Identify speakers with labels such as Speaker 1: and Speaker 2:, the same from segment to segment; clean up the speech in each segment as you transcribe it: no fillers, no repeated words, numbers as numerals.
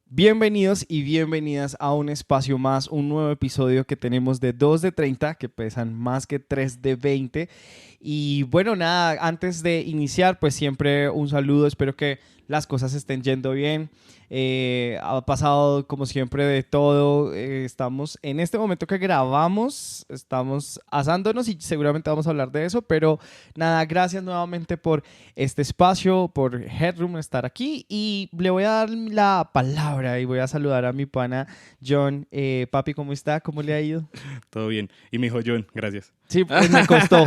Speaker 1: Bienvenidos y bienvenidas a un espacio más, un nuevo episodio que tenemos de 2 de 30 que pesan más que 3 de 20. Y bueno, nada, antes de iniciar, pues siempre un saludo, espero que las cosas estén yendo bien. Ha pasado como siempre de todo. Estamos en este momento que grabamos, estamos asándonos y seguramente vamos a hablar de eso, pero nada, gracias nuevamente por este espacio, por Headroom estar aquí y le voy a dar la palabra y voy a saludar a mi pana John. Papi, ¿cómo está? ¿Cómo le ha ido?
Speaker 2: Todo bien. Y me dijo John, gracias.
Speaker 1: Sí, pues me costó.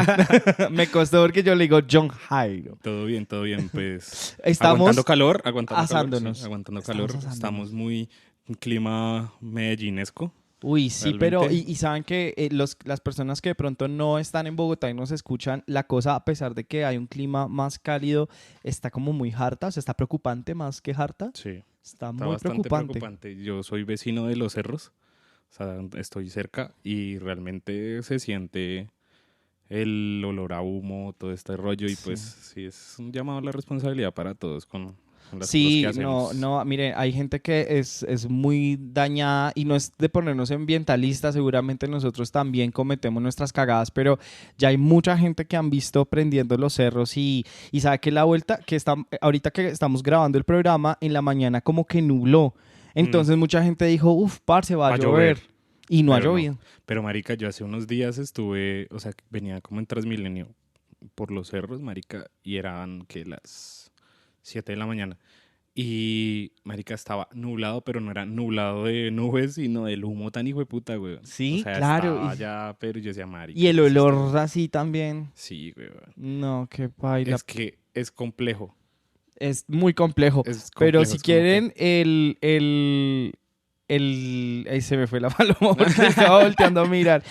Speaker 1: Me costó porque yo le digo John Jairo.
Speaker 2: Todo bien, pues
Speaker 1: Estamos
Speaker 2: aguantando calor, sí,
Speaker 1: asándonos.
Speaker 2: aguantando
Speaker 1: Estamos
Speaker 2: calor.
Speaker 1: asándonos.
Speaker 2: Estamos muy en clima medellinesco,
Speaker 1: Uy, sí, pero
Speaker 2: realmente.
Speaker 1: y saben que las personas que de pronto no están en Bogotá y nos escuchan, la cosa, a pesar de que hay un clima más cálido, está como muy harta, o sea, está preocupante más que harta.
Speaker 2: Sí,
Speaker 1: Está
Speaker 2: está
Speaker 1: muy
Speaker 2: bastante
Speaker 1: preocupante.
Speaker 2: preocupante. Yo soy vecino de Los Cerros, o sea, estoy cerca y realmente se siente el olor a humo, todo este rollo y pues
Speaker 1: Sí.
Speaker 2: sí, es un llamado a la responsabilidad para todos con las cosas que
Speaker 1: Sí, no,
Speaker 2: hacemos.
Speaker 1: no, mire, hay gente que es muy dañada y no es de ponernos ambientalistas, seguramente nosotros también cometemos nuestras cagadas, pero ya hay mucha gente que han visto prendiendo los cerros y sabe que la vuelta, que está, ahorita que estamos grabando el programa, en la mañana como que nubló.
Speaker 2: Mm,
Speaker 1: Entonces mucha gente dijo, uff, parce, va a
Speaker 2: va a
Speaker 1: llover.
Speaker 2: llover.
Speaker 1: Y no ha
Speaker 2: Pero no.
Speaker 1: llovido.
Speaker 2: Pero marica, yo hace unos días estuve, o sea, venía como en Transmilenio por los cerros, marica, y eran que las 7 de la mañana. Y marica estaba nublado, pero no era nublado de nubes, sino del humo tan hijo de puta, güey. O
Speaker 1: Sí,
Speaker 2: sea,
Speaker 1: claro.
Speaker 2: estaba ya, pero yo decía,
Speaker 1: Y
Speaker 2: marica,
Speaker 1: el
Speaker 2: ¿qué es esta
Speaker 1: olor
Speaker 2: vuelta?
Speaker 1: así también.
Speaker 2: Sí, güey.
Speaker 1: No, qué paila.
Speaker 2: Es que es complejo.
Speaker 1: Es muy complejo.
Speaker 2: Es
Speaker 1: Pero
Speaker 2: complejo,
Speaker 1: si
Speaker 2: es como que.
Speaker 1: quieren, ahí se me fue la paloma porque estaba volteando a mirar.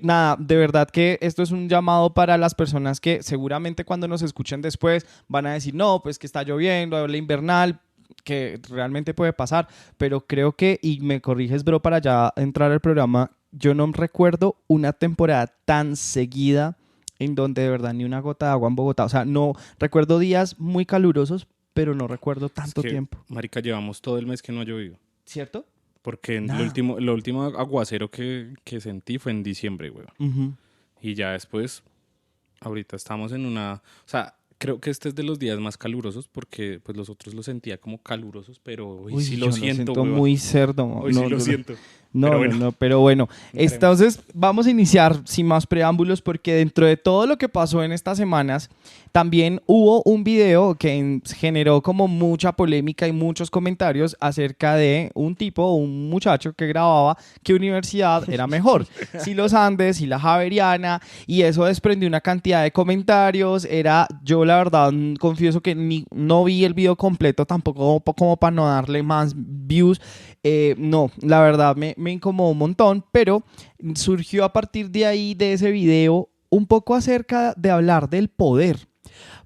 Speaker 1: Nada, de verdad que esto es un llamado para las personas que seguramente cuando nos escuchen después van a decir, no, pues que está lloviendo, la invernal, que realmente puede pasar. Pero creo que, y me corriges, bro, para ya entrar al programa, yo no recuerdo una temporada tan seguida en donde de verdad ni una gota de agua en Bogotá. O sea, no recuerdo días muy calurosos, pero no recuerdo
Speaker 2: Es
Speaker 1: tanto
Speaker 2: que,
Speaker 1: tiempo.
Speaker 2: marica, llevamos todo el mes que no ha llovido.
Speaker 1: ¿Cierto?
Speaker 2: Porque
Speaker 1: Nada.
Speaker 2: lo último aguacero que sentí fue en diciembre, güey.
Speaker 1: Ujú.
Speaker 2: Y ya después, ahorita estamos en una. O sea, creo que este es de los días más calurosos porque pues los otros los sentía como calurosos, pero hoy sí
Speaker 1: Uy,
Speaker 2: lo
Speaker 1: yo lo
Speaker 2: siento,
Speaker 1: siento
Speaker 2: güey.
Speaker 1: muy cerdo.
Speaker 2: Hoy sí
Speaker 1: No,
Speaker 2: lo
Speaker 1: no, no.
Speaker 2: siento. Pero
Speaker 1: No, no,
Speaker 2: bueno,
Speaker 1: no, pero bueno,
Speaker 2: entremos.
Speaker 1: entonces vamos a iniciar sin más preámbulos porque dentro de todo lo que pasó en estas semanas, también hubo un video que generó como mucha polémica y muchos comentarios acerca de un tipo, un muchacho que grababa qué universidad era mejor, si los Andes, si la Javeriana, y eso desprendió una cantidad de comentarios. Yo la verdad confieso que no vi el video completo tampoco como para no darle más views. No, la verdad me incomodó un montón, pero surgió a partir de ahí, de ese video, un poco acerca de hablar del poder.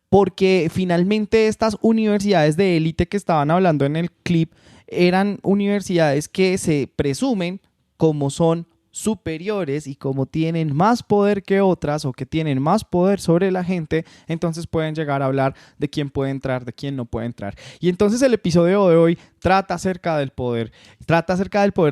Speaker 1: Porque finalmente estas universidades de élite que estaban hablando en el clip eran universidades que se presumen como son superiores y como tienen más poder que otras o que tienen más poder sobre la gente, entonces pueden llegar a hablar de quién puede entrar, de quién no puede entrar. Y entonces el episodio de hoy trata acerca del poder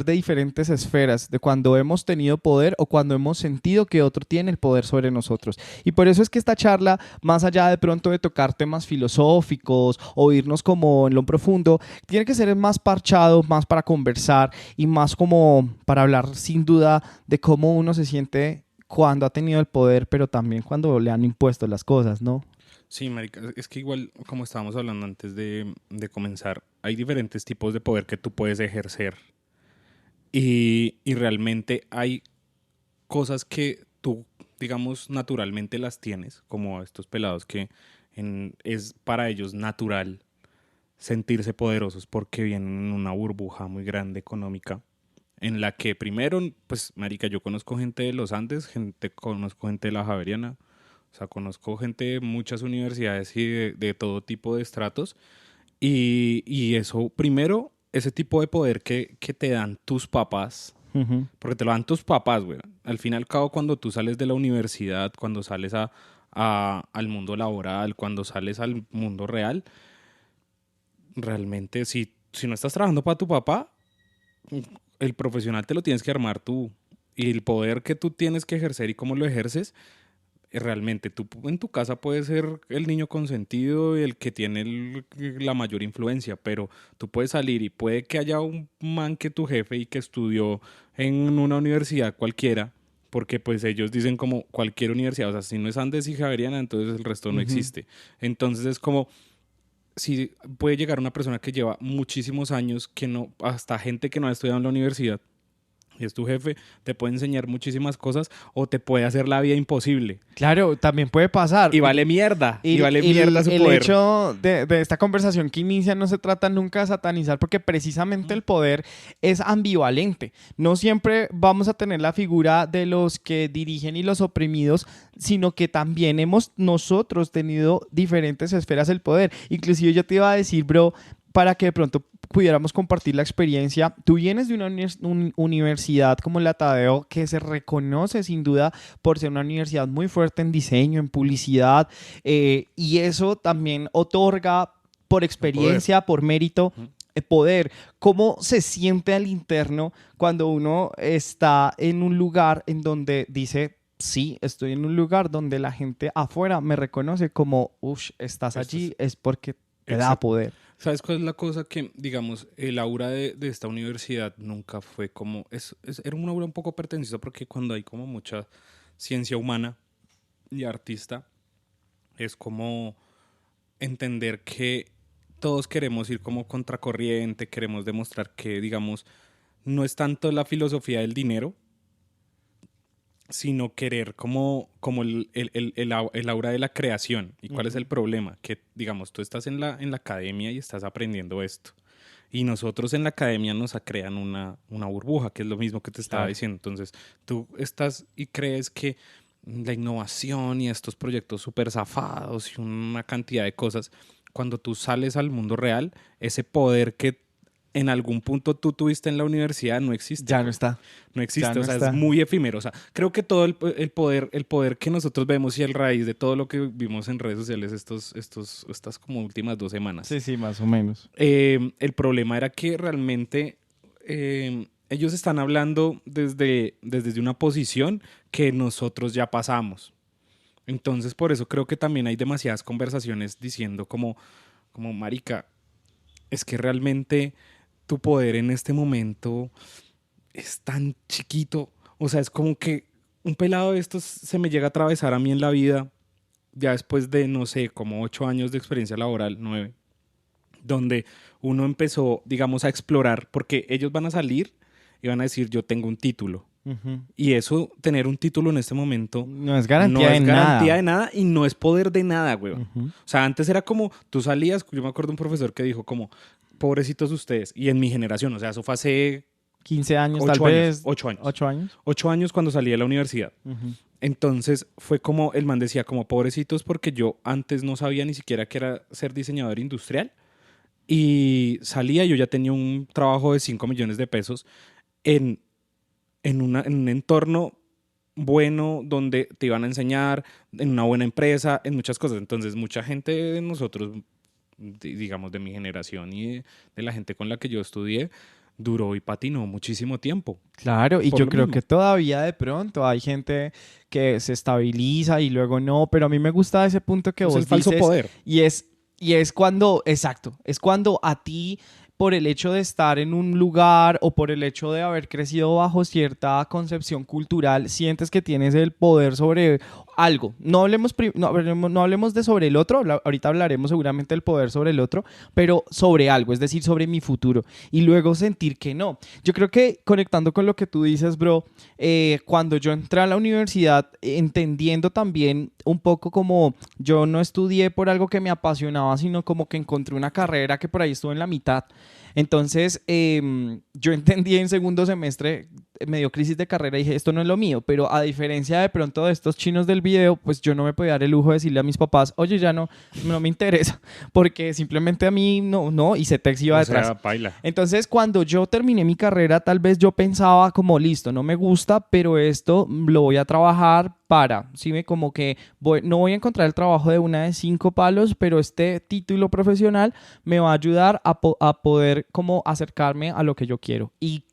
Speaker 1: de diferentes esferas, de cuando hemos tenido poder o cuando hemos sentido que otro tiene el poder sobre nosotros. Y por eso es que esta charla, más allá de pronto de tocar temas filosóficos o irnos como en lo profundo, tiene que ser más parchado, más para conversar y más como para hablar sin duda de cómo uno se siente cuando ha tenido el poder, pero también cuando le han impuesto las cosas, ¿no?
Speaker 2: Sí, marica, es que igual, como estábamos hablando antes de comenzar, hay diferentes tipos de poder que tú puedes ejercer. Y realmente hay cosas que tú, digamos, naturalmente las tienes, como estos pelados que es para ellos natural sentirse poderosos porque vienen en una burbuja muy grande económica en la que primero, pues, marica, yo conozco gente de los Andes, conozco gente de la Javeriana, o sea, conozco gente de muchas universidades y de todo tipo de estratos y eso, primero, ese tipo de poder que te dan tus papás,
Speaker 1: Ujú.
Speaker 2: porque te lo dan tus papás, güey. Al fin y al cabo, cuando tú sales de la universidad, cuando sales al mundo laboral, cuando sales al mundo real, realmente sí. si no estás trabajando para tu papá, el profesional te lo tienes que armar tú. Y el poder que tú tienes que ejercer y cómo lo ejerces, realmente tú en tu casa puedes ser el niño consentido y el que tiene la mayor influencia, pero tú puedes salir y puede que haya un man que tu jefe y que estudió en una universidad cualquiera, porque pues ellos dicen como cualquier universidad, o sea, si no es Andes y Javeriana, entonces el resto no existe. Entonces es como, si puede llegar una persona que lleva muchísimos años, que no, hasta gente que no ha estudiado en la universidad, y es tu jefe, te puede enseñar muchísimas cosas o te puede hacer la vida imposible.
Speaker 1: Claro, también puede pasar.
Speaker 2: Y vale mierda. Y vale mierda su
Speaker 1: el
Speaker 2: poder.
Speaker 1: El hecho de esta conversación que inicia no se trata nunca de satanizar, porque precisamente el poder es ambivalente. No siempre vamos a tener la figura de los que dirigen y los oprimidos, sino que también hemos nosotros tenido diferentes esferas del poder. Inclusive yo te iba a decir, bro, para que de pronto pudiéramos compartir la experiencia. Tú vienes de una universidad como la Tadeo, que se reconoce sin duda por ser una universidad muy fuerte en diseño, en publicidad, y eso también otorga por experiencia, por mérito, poder. ¿Cómo se siente al interno cuando uno está en un lugar en donde dice: sí, estoy en un lugar donde la gente afuera me reconoce como, uff, estás allí, es porque te da poder?
Speaker 2: ¿Sabes cuál es la cosa? Que, digamos, el aura de esta universidad nunca fue como... era un aura un poco pretenciosa, porque cuando hay como mucha ciencia humana y artista, es como entender que todos queremos ir como contracorriente, queremos demostrar que, digamos, no es tanto la filosofía del dinero, sino querer como el aura de la creación. ¿Y cuál es el problema? Que, digamos, tú estás en la academia y estás aprendiendo esto. Y nosotros en la academia nos crean una burbuja, que es lo mismo que te estaba diciendo. Entonces, tú estás y crees que la innovación y estos proyectos súper zafados y una cantidad de cosas, cuando tú sales al mundo real, ese poder que en algún punto tú tuviste en la universidad no existe.
Speaker 1: Ya no está.
Speaker 2: No existe,
Speaker 1: no
Speaker 2: o sea,
Speaker 1: está.
Speaker 2: Es muy efímero. O sea, creo que todo el poder que nosotros vemos y el raíz de todo lo que vimos en redes sociales estas como últimas 2 semanas.
Speaker 1: Sí, más o menos.
Speaker 2: El problema era que realmente ellos están hablando desde una posición que nosotros ya pasamos. Entonces, por eso creo que también hay demasiadas conversaciones diciendo como marica, es que realmente tu poder en este momento es tan chiquito. O sea, es como que un pelado de estos se me llega a atravesar a mí en la vida ya después de, no sé, como 8 años de experiencia laboral, 9, donde uno empezó, digamos, a explorar, porque ellos van a salir y van a decir, yo tengo un título. Y eso, tener un título en este momento
Speaker 1: no es garantía de
Speaker 2: nada y no es poder de nada, güey. O sea, antes era como, tú salías, yo me acuerdo de un profesor que dijo como, pobrecitos ustedes. Y en mi generación, o sea, eso fue hace
Speaker 1: 15 años, tal vez.
Speaker 2: 8 años.
Speaker 1: 8 años.
Speaker 2: 8 años cuando salí de la universidad. Entonces fue como, el man decía como, pobrecitos, porque yo antes no sabía ni siquiera qué era ser diseñador industrial. Y salía, yo ya tenía un trabajo de 5 millones de pesos en un entorno bueno, donde te iban a enseñar, en una buena empresa, en muchas cosas. Entonces, mucha gente de nosotros, digamos, de mi generación y de la gente con la que yo estudié, duró y patinó muchísimo tiempo.
Speaker 1: Claro, y yo creo que todavía de pronto hay gente que se estabiliza y luego no, pero a mí me gusta ese punto que vos dices.
Speaker 2: Es el falso poder.
Speaker 1: Y es cuando, exacto, es cuando a ti, por el hecho de estar en un lugar o por el hecho de haber crecido bajo cierta concepción cultural, sientes que tienes el poder sobre algo. No hablemos de sobre el otro, ahorita hablaremos seguramente del poder sobre el otro, pero sobre algo, es decir, sobre mi futuro. Y luego sentir que no. Yo creo que conectando con lo que tú dices, bro, cuando yo entré a la universidad, entendiendo también un poco como yo no estudié por algo que me apasionaba, sino como que encontré una carrera que por ahí estuve en la mitad. Entonces, yo entendí en segundo semestre, me dio crisis de carrera y dije, esto no es lo mío, pero a diferencia de pronto de estos chinos del video, pues yo no me podía dar el lujo de decirle a mis papás, oye, ya no me interesa, porque simplemente a mí no, y CETEX iba detrás.
Speaker 2: O sea, paila.
Speaker 1: Entonces, cuando yo terminé mi carrera, tal vez yo pensaba como, listo, no me gusta, pero esto lo voy a trabajar para, ¿sí? Como que no voy a encontrar el trabajo de una de 5 palos, pero este título profesional me va a ayudar a poder como acercarme a lo que yo quiero. Y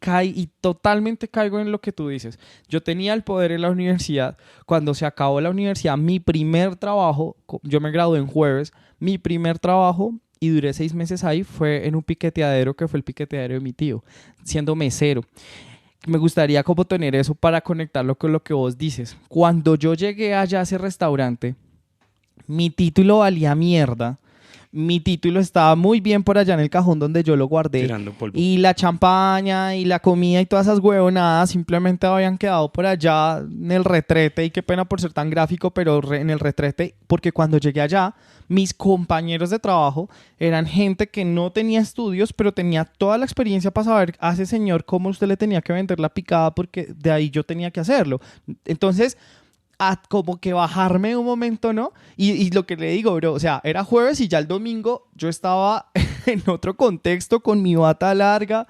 Speaker 1: totalmente caigo en lo que tú dices. Yo tenía el poder en la universidad. Cuando se acabó la universidad, mi primer trabajo, yo me gradué en jueves, mi primer trabajo, y duré 6 meses ahí, fue en un piqueteadero que fue el piqueteadero de mi tío, siendo mesero. Me gustaría como tener eso para conectarlo con lo que vos dices. Cuando yo llegué allá a ese restaurante, mi título valía mierda. Mi título estaba muy bien por allá en el cajón donde yo lo guardé.
Speaker 2: Tirando polvo.
Speaker 1: Y la champaña y la comida y todas esas huevonadas simplemente habían quedado por allá en el retrete. Y qué pena por ser tan gráfico, pero en el retrete. Porque cuando llegué allá, mis compañeros de trabajo eran gente que no tenía estudios, pero tenía toda la experiencia para saber a ese señor cómo usted le tenía que vender la picada, porque de ahí yo tenía que hacerlo. Entonces, a como que bajarme un momento, ¿no? Y lo que le digo, bro, o sea, era jueves y ya el domingo yo estaba en otro contexto con mi bata larga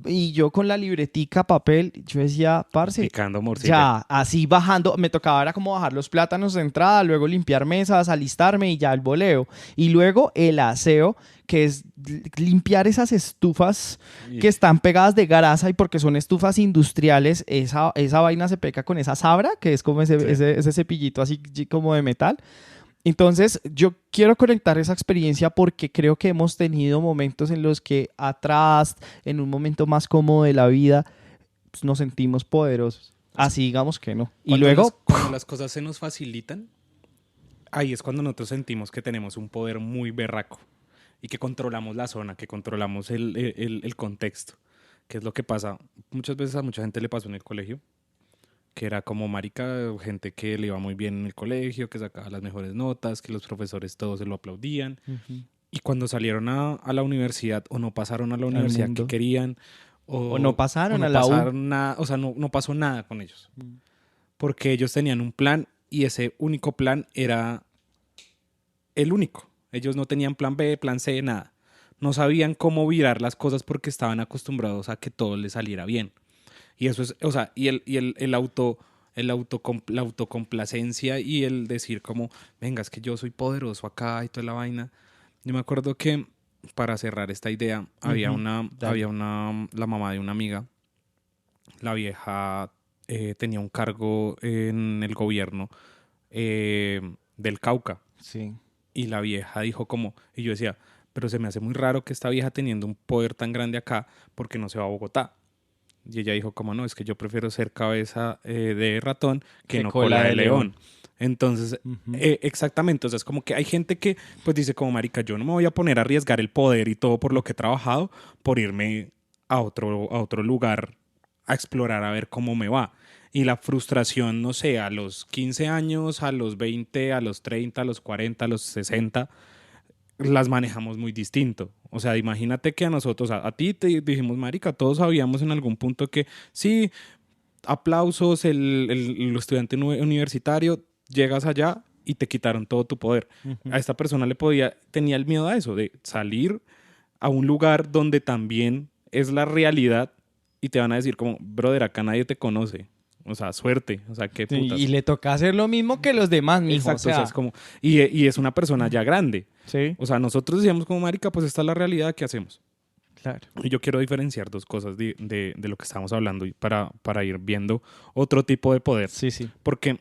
Speaker 1: y yo con la libretica, papel. Yo decía, parce,
Speaker 2: Picando morcilla.
Speaker 1: ya, así bajando, me tocaba era como bajar los plátanos de entrada, luego limpiar mesas, alistarme y ya el voleo. Y luego el aseo, que es limpiar esas estufas que están pegadas de grasa, y porque son estufas industriales, esa vaina se pega con esa sabra, que es como ese cepillito así como de metal. Entonces, yo quiero conectar esa experiencia porque creo que hemos tenido momentos en los que atrás, en un momento más cómodo de la vida, pues, nos sentimos poderosos. Así digamos que no. Y luego,
Speaker 2: cuando las cosas se nos facilitan, ahí es cuando nosotros sentimos que tenemos un poder muy berraco y que controlamos la zona, que controlamos el contexto. Que es lo que pasa. Muchas veces a mucha gente le pasó en el colegio, que era como marica, gente que le iba muy bien en el colegio, que sacaba las mejores notas, que los profesores todos se lo aplaudían. Y cuando salieron a la universidad o no pasaron a la universidad que querían,
Speaker 1: o no pasaron
Speaker 2: o no
Speaker 1: a la U.
Speaker 2: pasaron nada, o sea, no pasó nada con ellos. Porque ellos tenían un plan y ese único plan era el único. Ellos no tenían plan B, plan C, nada. No sabían cómo virar las cosas porque estaban acostumbrados a que todo les saliera bien. Y eso es, o sea, la autocomplacencia y el decir como, venga, es que yo soy poderoso acá y toda la vaina. Yo me acuerdo que, para cerrar esta idea, la mamá de una amiga, la vieja tenía un cargo en el gobierno del Cauca.
Speaker 1: Sí.
Speaker 2: Y la vieja dijo como, y yo decía, pero se me hace muy raro que esta vieja teniendo un poder tan grande acá, porque no se va a Bogotá. Y ella dijo como, no, es que yo prefiero ser cabeza de ratón que no cola de león. Entonces, exactamente, o sea, es como que hay gente que pues dice como, marica, yo no me voy a poner a arriesgar el poder y todo por lo que he trabajado por irme a otro lugar a explorar a ver cómo me va. Y la frustración, no sé, a los 15 años, a los 20, a los 30, a los 40, a los 60, las manejamos muy distinto. O sea, imagínate que a nosotros, a ti te dijimos, marica, todos sabíamos en algún punto que sí, aplausos, el estudiante universitario, llegas allá y te quitaron todo tu poder. A esta persona tenía el miedo a eso, de salir a un lugar donde también es la realidad y te van a decir como, brother, acá nadie te conoce. O sea, suerte. O sea, qué putas.
Speaker 1: Y le toca hacer lo mismo que los demás, mijo.
Speaker 2: Exacto, o sea, es como... Y es una persona ya grande.
Speaker 1: Sí.
Speaker 2: O sea, nosotros decíamos como, marica, pues esta es la realidad, ¿qué hacemos?
Speaker 1: Claro.
Speaker 2: Y yo quiero diferenciar dos cosas de lo que estamos hablando y para ir viendo otro tipo de poder.
Speaker 1: Sí, sí.
Speaker 2: Porque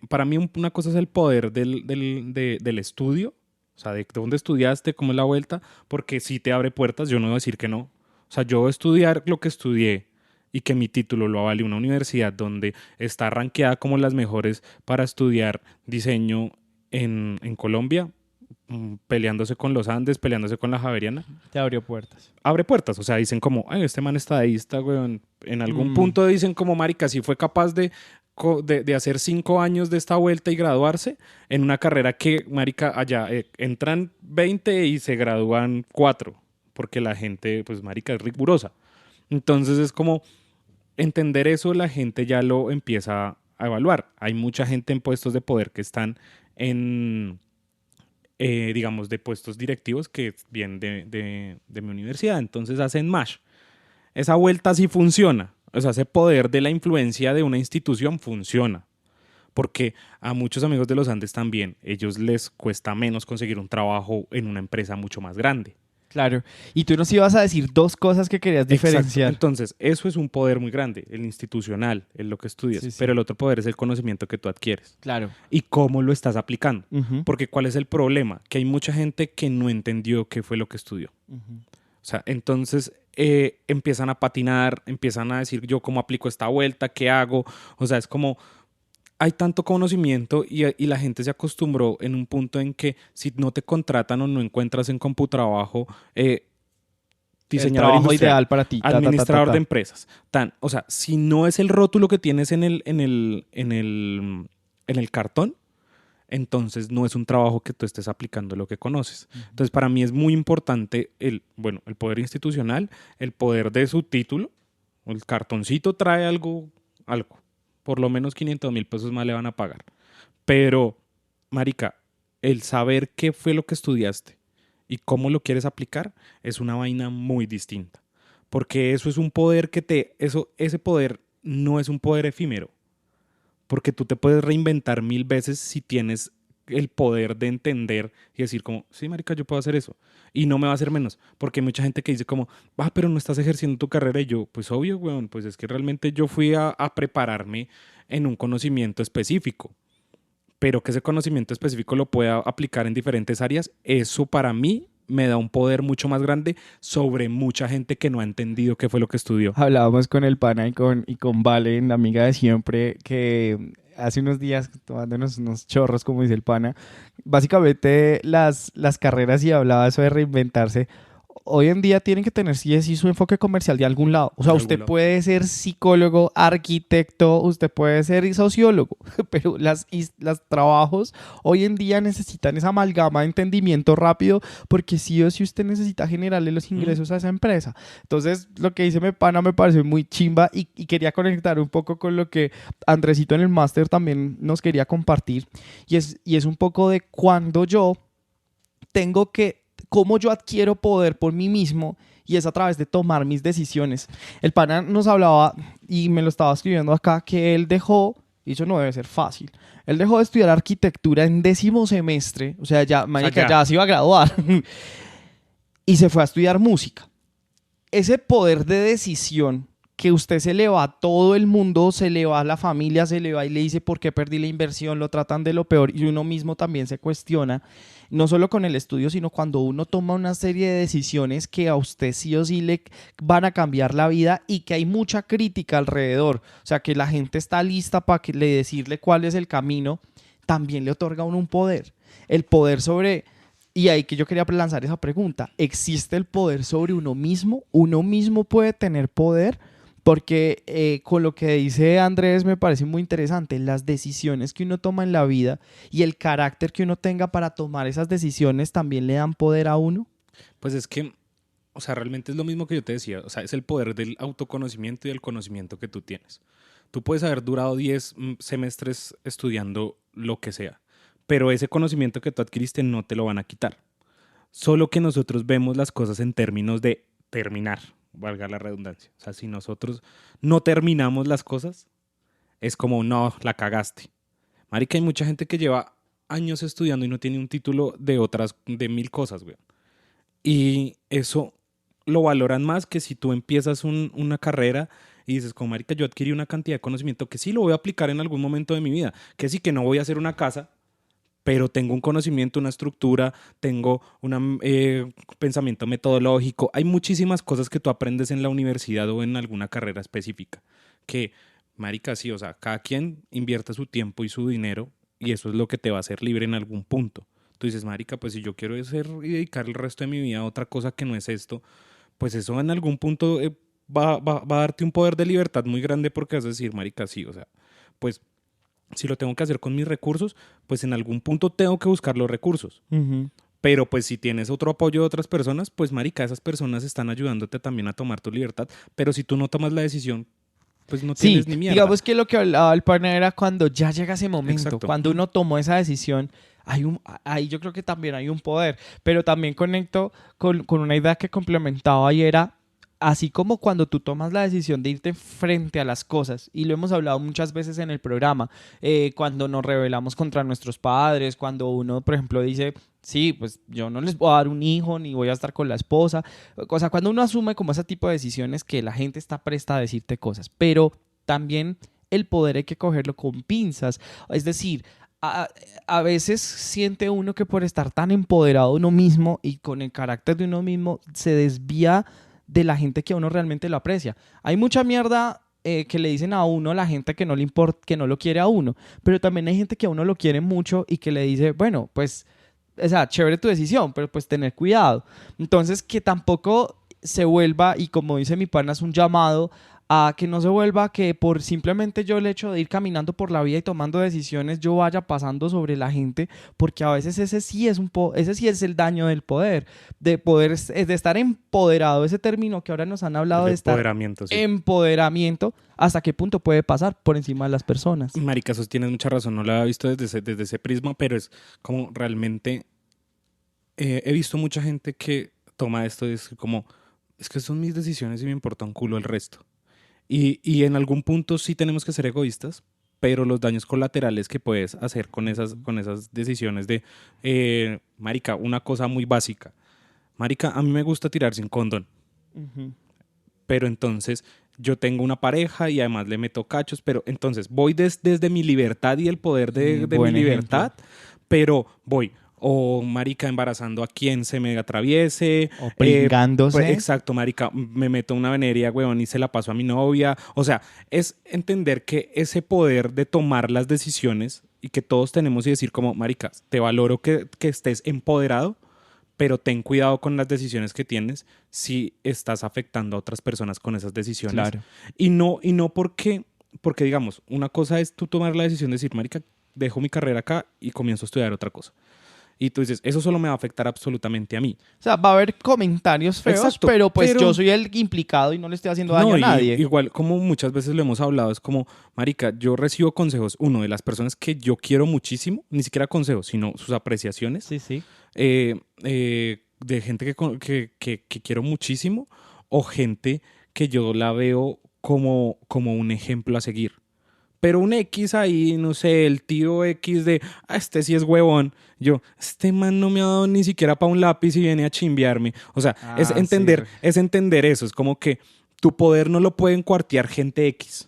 Speaker 2: para mí una cosa es el poder del estudio, o sea, de dónde estudiaste, cómo es la vuelta, porque sí te abre puertas, yo no voy a decir que no. O sea, yo voy a estudiar lo que estudié y que mi título lo avale una universidad donde está rankeada como las mejores para estudiar diseño en Colombia, peleándose con los Andes, peleándose con la Javeriana.
Speaker 1: Te abrió puertas.
Speaker 2: Abre puertas, o sea, dicen como, ay, este man está ahí, está, weón. En algún punto dicen como, marica, si fue capaz de hacer 5 años de esta vuelta y graduarse en una carrera que, marica, allá entran 20 y se gradúan 4, porque la gente, pues, marica, es rigurosa. Entonces es como entender eso, la gente ya lo empieza a evaluar. Hay mucha gente en puestos de poder que están en, digamos, de puestos directivos que vienen de mi universidad. Entonces hacen match. Esa vuelta sí funciona. O sea, ese poder de la influencia de una institución funciona. Porque a muchos amigos de los Andes también, ellos les cuesta menos conseguir un trabajo en una empresa mucho más grande.
Speaker 1: Claro. Y tú nos ibas a decir dos cosas que querías
Speaker 2: Exacto.
Speaker 1: diferenciar.
Speaker 2: Entonces, eso es un poder muy grande, el institucional, es lo que estudias.
Speaker 1: Sí, sí.
Speaker 2: Pero el otro poder es el conocimiento que tú adquieres
Speaker 1: Claro.
Speaker 2: y cómo lo estás aplicando.
Speaker 1: Ujú,
Speaker 2: Porque ¿cuál es el problema? Que hay mucha gente que no entendió qué fue lo que estudió.
Speaker 1: ujú.
Speaker 2: O sea, entonces empiezan a patinar, empiezan a decir yo cómo aplico esta vuelta, qué hago. O sea, es como hay tanto conocimiento y la gente se acostumbró en un punto en que si no te contratan o no encuentras en CompuTrabajo
Speaker 1: El
Speaker 2: diseñador
Speaker 1: trabajo
Speaker 2: industrial,
Speaker 1: ideal para ti.
Speaker 2: administrador de empresas, o sea, si no es el rótulo que tienes en el cartón, entonces no es un trabajo que tú estés aplicando lo que conoces. Entonces, para mí es muy importante el poder institucional, el poder de su título. El cartoncito trae algo. Por lo menos 500,000 pesos más le van a pagar. Pero, marica, el saber qué fue lo que estudiaste y cómo lo quieres aplicar es una vaina muy distinta. Porque eso es un poder ese poder no es un poder efímero. Porque tú te puedes reinventar 1000 veces si tienes el poder de entender y decir como, sí, marica, yo puedo hacer eso. Y no me va a hacer menos. Porque hay mucha gente que dice como, pero no estás ejerciendo tu carrera. Y yo, pues obvio, weón, pues es que realmente yo fui a prepararme en un conocimiento específico. Pero que ese conocimiento específico lo pueda aplicar en diferentes áreas, eso para mí me da un poder mucho más grande sobre mucha gente que no ha entendido qué fue lo que estudió.
Speaker 1: Hablábamos con el pana y con Valen, la amiga de siempre, que hace unos días tomándonos unos chorros, como dice el pana, básicamente las carreras y hablaba eso de reinventarse. Hoy en día tienen que tener sí o sí su enfoque comercial de algún lado. O sea,
Speaker 2: De
Speaker 1: usted
Speaker 2: algún lado.
Speaker 1: puede ser psicólogo, arquitecto, usted puede ser sociólogo, pero las trabajos hoy en día necesitan esa amalgama de entendimiento rápido porque sí o sí usted necesita generarle los ingresos a esa empresa. Entonces, lo que dice mi pana me pareció muy chimba y quería conectar un poco con lo que Andresito en el máster también nos quería compartir y es un poco de cuando yo tengo cómo yo adquiero poder por mí mismo y es a través de tomar mis decisiones. El pana nos hablaba y me lo estaba escribiendo acá que él dejó, y eso no debe ser fácil, él dejó de estudiar arquitectura en 10º semestre, o sea, ya, marica, ya se iba a graduar y se fue a estudiar música. Ese poder de decisión que usted se le va a todo el mundo, se le va a la familia, se le va y le dice por qué perdí la inversión, lo tratan de lo peor y uno mismo también se cuestiona, no solo con el estudio, sino cuando uno toma una serie de decisiones que a usted sí o sí le van a cambiar la vida y que hay mucha crítica alrededor, o sea que la gente está lista para decirle cuál es el camino, también le otorga a uno un poder, el poder sobre... Y ahí que yo quería lanzar esa pregunta, ¿existe el poder sobre uno mismo? ¿Uno mismo puede tener poder? Porque con lo que dice Andrés me parece muy interesante, las decisiones que uno toma en la vida y el carácter que uno tenga para tomar esas decisiones también le dan poder a uno.
Speaker 2: Pues es que, o sea, realmente es lo mismo que yo te decía. O sea, es el poder del autoconocimiento y del conocimiento que tú tienes. Tú puedes haber durado 10 semestres estudiando lo que sea, pero ese conocimiento que tú adquiriste no te lo van a quitar. Solo que nosotros vemos las cosas en términos de terminar, valga la redundancia. O sea, si nosotros no terminamos las cosas, es como, no, la cagaste. Marica, hay mucha gente que lleva años estudiando y no tiene un título de 1000 cosas, güey. Y eso lo valoran más que si tú empiezas una carrera y dices, como marica, yo adquirí una cantidad de conocimiento que sí lo voy a aplicar en algún momento de mi vida, que sí que no voy a hacer una casa, pero tengo un conocimiento, una estructura, tengo un pensamiento metodológico. Hay muchísimas cosas que tú aprendes en la universidad o en alguna carrera específica que, marica, sí, o sea, cada quien invierte su tiempo y su dinero y eso es lo que te va a hacer libre en algún punto. Tú dices, marica, pues si yo quiero hacer y dedicar el resto de mi vida a otra cosa que no es esto, pues eso en algún punto va a darte un poder de libertad muy grande porque vas a decir, marica, sí, o sea, pues si lo tengo que hacer con mis recursos, pues en algún punto tengo que buscar los recursos.
Speaker 1: Uh-huh.
Speaker 2: Pero pues si tienes otro apoyo de otras personas, pues marica, esas personas están ayudándote también a tomar tu libertad. Pero si tú no tomas la decisión, pues no
Speaker 1: Sí,
Speaker 2: tienes ni mierda.
Speaker 1: digamos que lo que hablaba el pana era cuando ya llega ese momento,
Speaker 2: Exacto.
Speaker 1: cuando uno tomó esa decisión, ahí yo creo que también hay un poder, pero también conecto con una idea que complementaba y era, así como cuando tú tomas la decisión de irte frente a las cosas, y lo hemos hablado muchas veces en el programa, cuando nos rebelamos contra nuestros padres, cuando uno, por ejemplo, dice, sí, pues yo no les voy a dar un hijo, ni voy a estar con la esposa, o sea, cuando uno asume como ese tipo de decisiones que la gente está presta a decirte cosas, pero también el poder hay que cogerlo con pinzas, es decir, a, a veces siente uno que por estar tan empoderado de uno mismo y con el carácter de uno mismo se desvía de la gente que a uno realmente lo aprecia. Hay mucha mierda que le dicen a uno la gente que no le importa, que no lo quiere a uno, pero también hay gente que a uno lo quiere mucho y que le dice, bueno, pues, o sea, chévere tu decisión, pero pues tener cuidado. Entonces, que tampoco se vuelva, y como dice mi pana, es un llamado a que no se vuelva que por simplemente yo el hecho de ir caminando por la vida y tomando decisiones yo vaya pasando sobre la gente, porque a veces ese sí es ese sí es el daño del poder, de poder de estar empoderado, ese término que ahora nos han hablado
Speaker 2: El
Speaker 1: de estar
Speaker 2: empoderamiento, sí.
Speaker 1: empoderamiento, hasta qué punto puede pasar por encima de las personas.
Speaker 2: Marica, eso tienes mucha razón, no lo había visto desde ese prisma, pero es como realmente he visto mucha gente que toma esto y es como, es que son mis decisiones y me importa un culo el resto. Y en algún punto sí tenemos que ser egoístas, pero los daños colaterales que puedes hacer con esas decisiones de, marica, una cosa muy básica. Marica, a mí me gusta tirar sin condón,
Speaker 1: Ujú.
Speaker 2: pero entonces yo tengo una pareja y además le meto cachos, pero entonces voy desde mi libertad y el poder de mi
Speaker 1: Buen ejemplo.
Speaker 2: libertad, pero voy, o marica, embarazando a quien se me atraviese,
Speaker 1: O
Speaker 2: pues,
Speaker 1: pringándose.
Speaker 2: exacto, marica, me meto una venería, huevón, y se la paso a mi novia, o sea, es entender que ese poder de tomar las decisiones y que todos tenemos y decir como, marica, te valoro que estés empoderado, pero ten cuidado con las decisiones que tienes si estás afectando a otras personas con esas decisiones.
Speaker 1: Claro.
Speaker 2: Y no porque, digamos, una cosa es tú tomar la decisión de decir, marica, dejo mi carrera acá y comienzo a estudiar otra cosa. Y tú dices, eso solo me va a afectar absolutamente a mí.
Speaker 1: O sea, va a haber comentarios feos,
Speaker 2: Exacto,
Speaker 1: pero pues yo
Speaker 2: pero
Speaker 1: soy el implicado y no le estoy haciendo daño
Speaker 2: no,
Speaker 1: a
Speaker 2: y
Speaker 1: nadie.
Speaker 2: igual como muchas veces lo hemos hablado, es como, marica, yo recibo consejos, uno, de las personas que yo quiero muchísimo, ni siquiera consejos, sino sus apreciaciones,
Speaker 1: Sí, sí.
Speaker 2: de gente que quiero muchísimo, o gente que yo la veo como un ejemplo a seguir. Pero un X ahí, no sé, el tío X de, este sí es huevón. Yo, este man no me ha dado ni siquiera para un lápiz y viene a chimbearme. O sea,
Speaker 1: Ah, sí.
Speaker 2: es entender eso. Es como que tu poder no lo pueden cuartear gente X.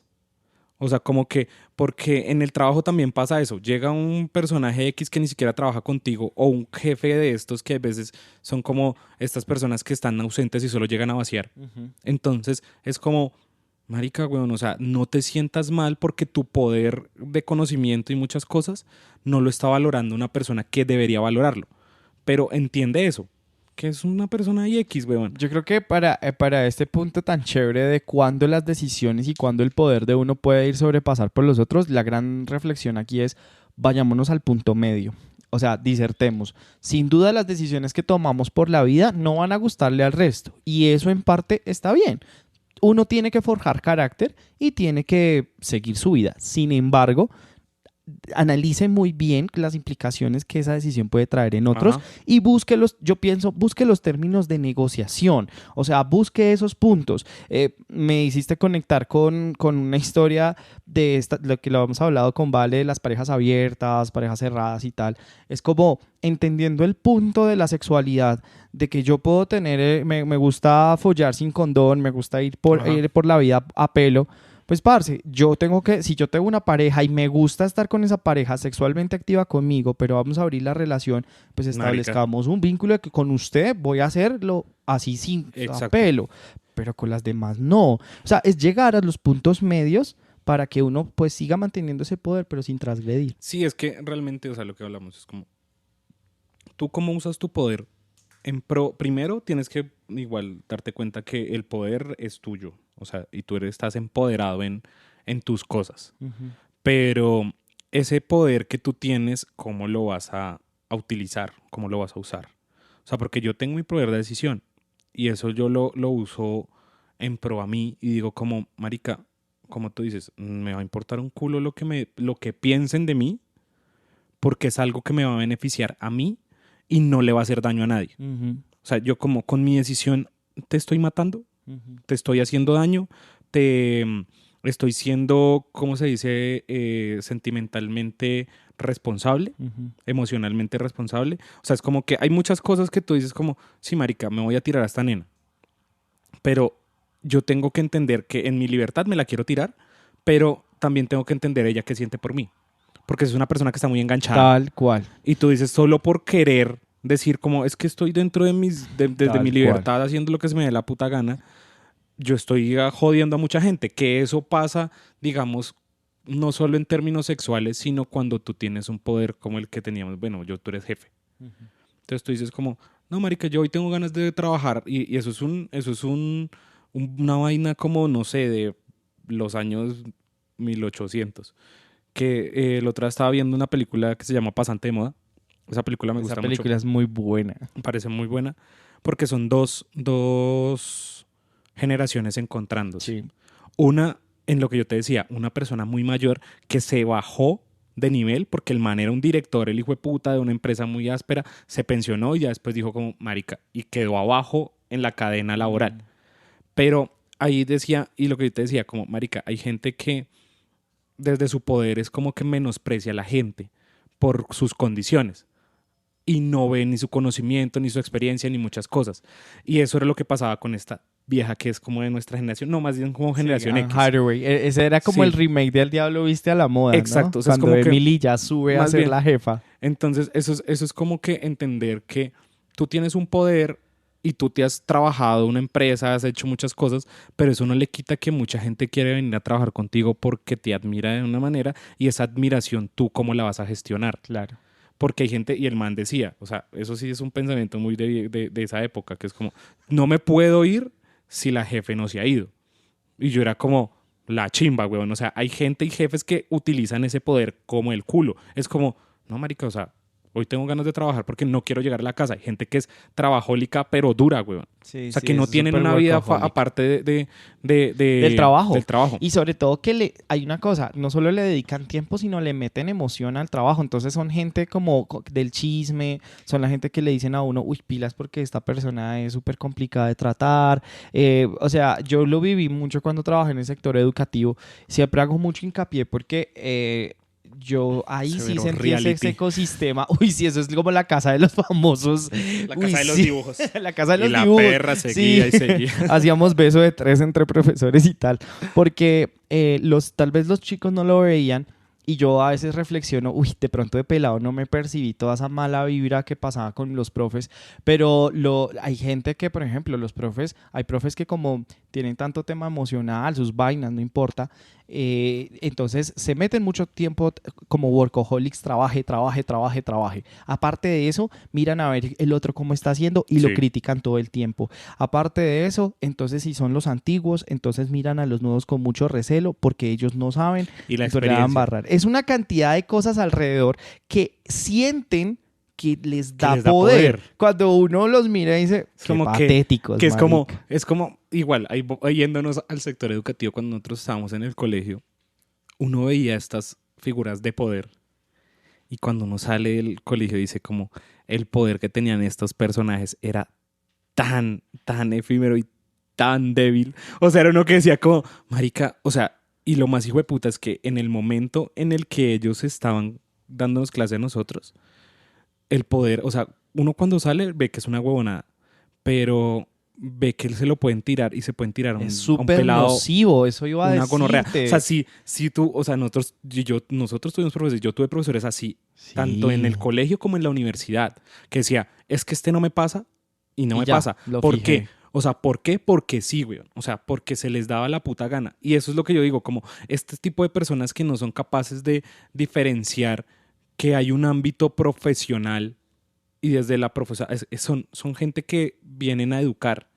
Speaker 2: O sea, como que, porque en el trabajo también pasa eso. Llega un personaje X que ni siquiera trabaja contigo o un jefe de estos que a veces son como estas personas que están ausentes y solo llegan a vaciar.
Speaker 1: Ujú.
Speaker 2: Entonces, es como, marica, weón, o sea, no te sientas mal porque tu poder de conocimiento y muchas cosas no lo está valorando una persona que debería valorarlo. Pero entiende eso, que es una persona X, weón.
Speaker 1: Yo creo que para este punto tan chévere de cuándo las decisiones y cuándo el poder de uno puede ir sobrepasar por los otros, la gran reflexión aquí es vayámonos al punto medio. O sea, disertemos. Sin duda las decisiones que tomamos por la vida no van a gustarle al resto. Y eso en parte está bien. Uno tiene que forjar carácter y tiene que seguir su vida. Sin embargo, analice muy bien las implicaciones que esa decisión puede traer en otros
Speaker 2: Ajá.
Speaker 1: y busque yo pienso, busque los términos de negociación, o sea, busque esos puntos. Me hiciste conectar con una historia de lo que lo hemos hablado con Vale, de las parejas abiertas, parejas cerradas y tal. Es como entendiendo el punto de la sexualidad, de que yo puedo tener, me gusta follar sin condón, me gusta
Speaker 2: Ajá.
Speaker 1: ir por la vida a pelo. Pues, parce, yo tengo que, si yo tengo una pareja y me gusta estar con esa pareja sexualmente activa conmigo, pero vamos a abrir la relación, pues
Speaker 2: Marica.
Speaker 1: establezcamos un vínculo de que con usted voy a hacerlo así sin
Speaker 2: Exacto.
Speaker 1: apelo, pero con las demás no. O sea, es llegar a los puntos medios para que uno pues siga manteniendo ese poder, pero sin transgredir.
Speaker 2: Sí, es que realmente, o sea, lo que hablamos es como, tú cómo usas tu poder en pro, primero tienes que igual darte cuenta que el poder es tuyo, o sea, y tú estás empoderado en tus cosas.
Speaker 1: Ujú.
Speaker 2: Pero ese poder que tú tienes, ¿cómo lo vas a utilizar? ¿Cómo lo vas a usar? O sea, porque yo tengo mi poder de decisión y eso yo lo uso en pro a mí y digo como, marica, como tú dices, me va a importar un culo lo que piensen de mí porque es algo que me va a beneficiar a mí y no le va a hacer daño a nadie.
Speaker 1: Ujú.
Speaker 2: O sea, yo como con mi decisión te estoy matando.
Speaker 1: Ujú.
Speaker 2: te estoy haciendo daño, te estoy siendo, ¿cómo se dice? Sentimentalmente responsable, emocionalmente responsable. O sea, es como que hay muchas cosas que tú dices como, sí, marica, me voy a tirar a esta nena. Pero yo tengo que entender que en mi libertad me la quiero tirar, pero también tengo que entender ella qué siente por mí. Porque es una persona que está muy enganchada.
Speaker 1: Tal cual.
Speaker 2: Y tú dices, solo por querer decir como, es que estoy dentro de desde mi libertad haciendo lo que se me dé la puta gana, yo estoy jodiendo a mucha gente. Que eso pasa, digamos, no solo en términos sexuales, sino cuando tú tienes un poder como el que teníamos. Bueno, tú eres jefe. Entonces tú dices como, no, marica, yo hoy tengo ganas de trabajar. Y eso es una vaina como, no sé, de los años 1800. Que el otro día estaba viendo una película que se llama Pasante de Moda. Esa película me gusta mucho.
Speaker 1: Esa película es muy buena.
Speaker 2: Me parece muy buena porque son dos generaciones encontrándose.
Speaker 1: Sí.
Speaker 2: Una, en lo que yo te decía, una persona muy mayor que se bajó de nivel porque el man era un director, el hijo de puta de una empresa muy áspera, se pensionó y ya después dijo como, marica, y quedó abajo en la cadena laboral. Pero ahí decía, y lo que yo te decía, como, marica, hay gente que desde su poder es como que menosprecia a la gente por sus condiciones y no ve ni su conocimiento, ni su experiencia, ni muchas cosas. Y eso era lo que pasaba con esta vieja que es como de nuestra generación, no, más bien como generación X.
Speaker 1: Hathaway. Ese era como el remake del Diablo Viste a la Moda,
Speaker 2: exacto.
Speaker 1: ¿no?
Speaker 2: O sea,
Speaker 1: cuando
Speaker 2: es como
Speaker 1: Emily ya sube a ser
Speaker 2: bien,
Speaker 1: la jefa.
Speaker 2: Entonces, eso es como que entender que tú tienes un poder y tú te has trabajado en una empresa, has hecho muchas cosas, pero eso no le quita que mucha gente quiere venir a trabajar contigo porque te admira de una manera y esa admiración tú cómo la vas a gestionar.
Speaker 1: Claro.
Speaker 2: Porque hay gente, y el man decía, o sea, eso sí es un pensamiento muy de esa época, que es como, no me puedo ir si la jefe no se ha ido. Y yo era como, la chimba, weón. O sea, hay gente y jefes que utilizan ese poder como el culo. Es como, no, marica, o sea, hoy tengo ganas de trabajar porque no quiero llegar a la casa. Hay gente que es trabajólica, pero dura, weón.
Speaker 1: Sí,
Speaker 2: o sea, que no tienen una vida aparte
Speaker 1: del trabajo.
Speaker 2: Del trabajo.
Speaker 1: Y sobre todo que hay una cosa, no solo le dedican tiempo, sino le meten emoción al trabajo. Entonces son gente como del chisme, son la gente que le dicen a uno, uy, pilas porque esta persona es súper complicada de tratar. O sea, yo lo viví mucho cuando trabajé en el sector educativo. Siempre hago mucho hincapié porque... yo ahí sí sentí ese ecosistema. Uy, sí, eso es como la casa de los famosos.
Speaker 2: La casa de los dibujos.
Speaker 1: La casa de los
Speaker 2: y
Speaker 1: dibujos.
Speaker 2: Y la perra seguía y seguía.
Speaker 1: Hacíamos beso de 3 entre profesores y tal. Porque tal vez los chicos no lo veían. Y yo a veces reflexiono, uy, de pronto de pelado no me percibí toda esa mala vibra que pasaba con los profes, pero hay gente que, por ejemplo, hay profes que como tienen tanto tema emocional, sus vainas, no importa, entonces se meten mucho tiempo como workaholics, trabaje. Aparte de eso, miran a ver el otro cómo está haciendo y lo critican todo el tiempo. Aparte de eso, entonces si son los antiguos, entonces miran a los nuevos con mucho recelo porque ellos no saben
Speaker 2: y la
Speaker 1: experiencia. Es una cantidad de cosas alrededor que sienten que les da poder. Cuando uno los mira y dice, qué como patéticos,
Speaker 2: que es como igual, ahí yéndonos al sector educativo, cuando nosotros estábamos en el colegio, uno veía estas figuras de poder y cuando uno sale del colegio dice como el poder que tenían estos personajes era tan efímero y tan débil. O sea, era uno que decía como, marica, o sea, y lo más hijo de puta es que en el momento en el que ellos estaban dándonos clase a nosotros, el poder, o sea, uno cuando sale ve que es una huevonada, pero ve que se lo pueden tirar y se pueden tirar
Speaker 1: es súper nocivo, eso iba a decirte.
Speaker 2: Gonorrea. O sea, si tú, o sea, nosotros tuvimos profesores, yo tuve profesores así, tanto en el colegio como en la universidad, que decía, es que no me pasa y no me pasa. ¿Por qué? O sea, ¿por qué? Porque sí, güey. O sea, porque se les daba la puta gana. Y eso es lo que yo digo, como este tipo de personas que no son capaces de diferenciar que hay un ámbito profesional y desde la profesión son gente que vienen a educar.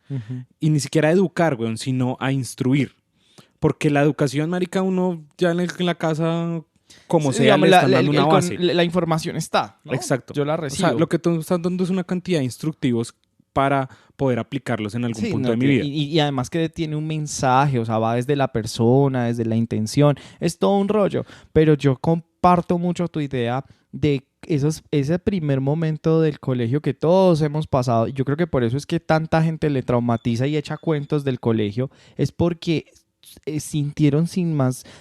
Speaker 2: Y ni siquiera a educar, güey, sino a instruir. Porque la educación, marica, uno ya en la casa, como sea, digamos, le están dando una base.
Speaker 1: La información está, ¿no?
Speaker 2: Exacto.
Speaker 1: Yo la recibo.
Speaker 2: O sea, lo que tú estás dando es una cantidad de instructivos para poder aplicarlos en algún punto de mi vida.
Speaker 1: Y además que tiene un mensaje, o sea, va desde la persona, desde la intención, es todo un rollo. Pero yo comparto mucho tu idea de ese primer momento del colegio que todos hemos pasado, yo creo que por eso es que tanta gente le traumatiza y echa cuentos del colegio, es porque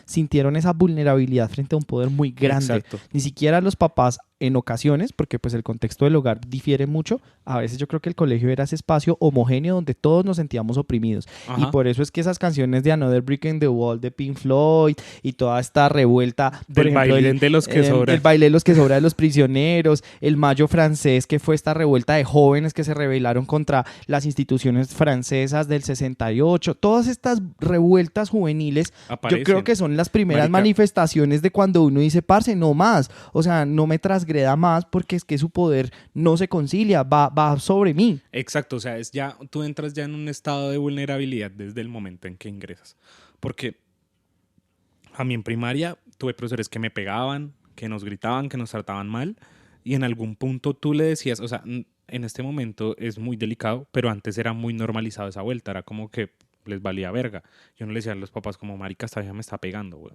Speaker 1: sintieron esa vulnerabilidad frente a un poder muy grande.
Speaker 2: Exacto.
Speaker 1: Ni siquiera los papás en ocasiones, porque pues el contexto del hogar difiere mucho, a veces yo creo que el colegio era ese espacio homogéneo donde todos nos sentíamos oprimidos. Y
Speaker 2: Ajá.
Speaker 1: por eso es que esas canciones de Another Brick in the Wall de Pink Floyd y toda esta revuelta, por
Speaker 2: Del
Speaker 1: ejemplo,
Speaker 2: baile de los que sobran.
Speaker 1: el baile de los que sobra de los prisioneros, el Mayo francés, que fue esta revuelta de jóvenes que se rebelaron contra las instituciones francesas del 68, todas estas revueltas juveniles, yo creo
Speaker 2: Aparecen.
Speaker 1: que son las primeras
Speaker 2: Marica,
Speaker 1: manifestaciones de cuando uno dice, parce, no más, o sea, no me transgreda más porque es que su poder no se concilia, va sobre mí.
Speaker 2: exacto, o sea, es ya, tú entras ya en un estado de vulnerabilidad desde el momento en que ingresas. Porque a mí en primaria tuve profesores que me pegaban, que nos gritaban, que nos trataban mal, y en algún punto tú le decías, o sea, en este momento es muy delicado, pero antes era muy normalizado esa vuelta, era como que les valía verga. Yo no le decía a los papás como, marica, esta vieja me está pegando, güey.